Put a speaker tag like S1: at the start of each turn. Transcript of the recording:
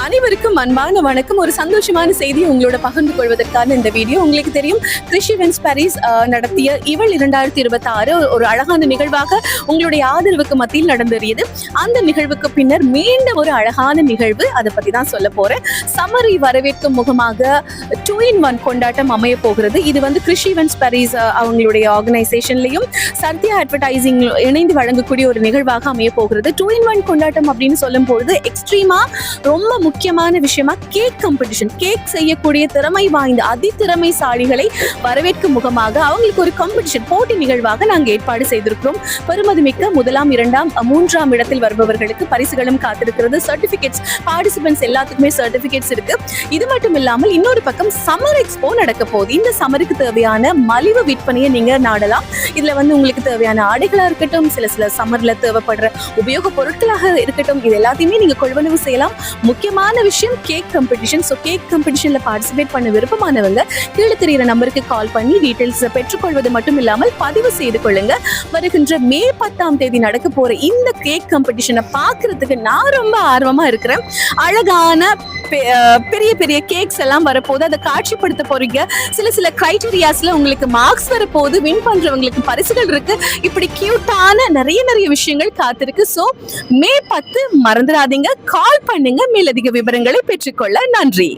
S1: அனைவருக்கும் அன்பான வணக்கம். ஒரு சந்தோஷமான செய்தி உங்களோட பகிர்ந்து கொள்வதற்கான இந்த வீடியோ. உங்களுக்கு தெரியும், கிருஷி வின்ஸ் பாரிஸ் நடத்திய இவள் 2026 ஒரு அழகான நிகழ்வாக உங்களுடைய ஆதரவுக்கு மத்தியில் நடந்தேறியது. அந்த நிகழ்வுக்கு பின்னர் மீண்டும் ஒரு அழகான நிகழ்வு, அதை பத்தி தான் சொல்ல போறேன். சம்மரை வரவேற்கும் முகமாக 2-in-1 கொண்டாட்டம் அமைய போகிறது. இது வந்து கிருஷி வின்ஸ் பாரிஸ் அவங்களுடைய ஆர்கனைசேஷன்லையும் சத்யா அட்வர்டைசிங் இணைந்து வழங்கக்கூடிய ஒரு நிகழ்வாக அமைய போகிறது. 2-in-1 கொண்டாட்டம் அப்படின்னு சொல்லும் பொழுது எக்ஸ்ட்ரீமா ரொம்ப முக்கியமான விஷயமா கேக் காம்படிஷன், கேக் செய்யக்கூடிய திறமை வாய்ந்த அதிதிறமைசாலிகளை வரவேற்கும் முகமாக அவங்களுக்கு ஒரு காம்படிஷன் போட்டி நிகழ்வாக நாங்கள் ஏற்பாடு செய்திருக்கிறோம். பெருமதிமிக்க 1ஆம் 2ஆம் 3ஆம் இடத்தில் வருபவர்களுக்கு பரிசுகளும் காத்திருக்கிறது. சர்டிபிகேட்ஸ், பார்ட்டிசிபென்ட்ஸ் எல்லாத்துக்குமே சர்டிபிகேட்ஸ் இருக்கு. இது மட்டும் இல்லாமல் இன்னொரு பக்கம் சம்மர் எக்ஸ்போ நடக்க போகுது. இந்த சம்மருக்கு தேவையான மலிவு விற்பனையை நீங்க நாடலாம். இதுல வந்து உங்களுக்கு தேவையான ஆடைகளா இருக்கட்டும், சில சம்மர்ல தேவைப்படுற உபயோக பொருட்களாக இருக்கட்டும், இது எல்லாத்தையுமே நீங்க கொள்வனவு செய்யலாம். முக்கியமான விஷயம் கேக் காம்படிஷன். ஸோ கேக் காம்படிஷன்ல பார்ட்டிசிபேட் பண்ண விருப்பமானவங்க கீழே தெரிகிற நம்பருக்கு கால் பண்ணி டீடைல்ஸ் பெற்றுக்கொள்வது மட்டும் இல்லாமல் பதிவு செய்து கொள்ளுங்க. வருகின்ற மே 10ஆம் தேதி நடக்க போற இந்த கேக் காம்படிஷனை பார்க்கறதுக்கு நான் ரொம்ப ஆர்வமா இருக்கிறேன். அழகான பெரிய பெரிய கேக்ஸ் எல்லாம் வரப்போது, அதை காட்சிப்படுத்த போறீங்க. சில கிரைட்டீரியாஸ்ல உங்களுக்கு மார்க்ஸ் வரப்போது, வின் பண்றவங்களுக்கு பரிசுகள் இருக்கு. இப்படி கியூட்டான நிறைய விஷயங்கள் காத்திருக்கு. ஸோ மே 10 மறந்துடாதீங்க, கால் பண்ணுங்க. மேலதிக விவரங்களை பெற்றுக்கொள்ள நன்றி.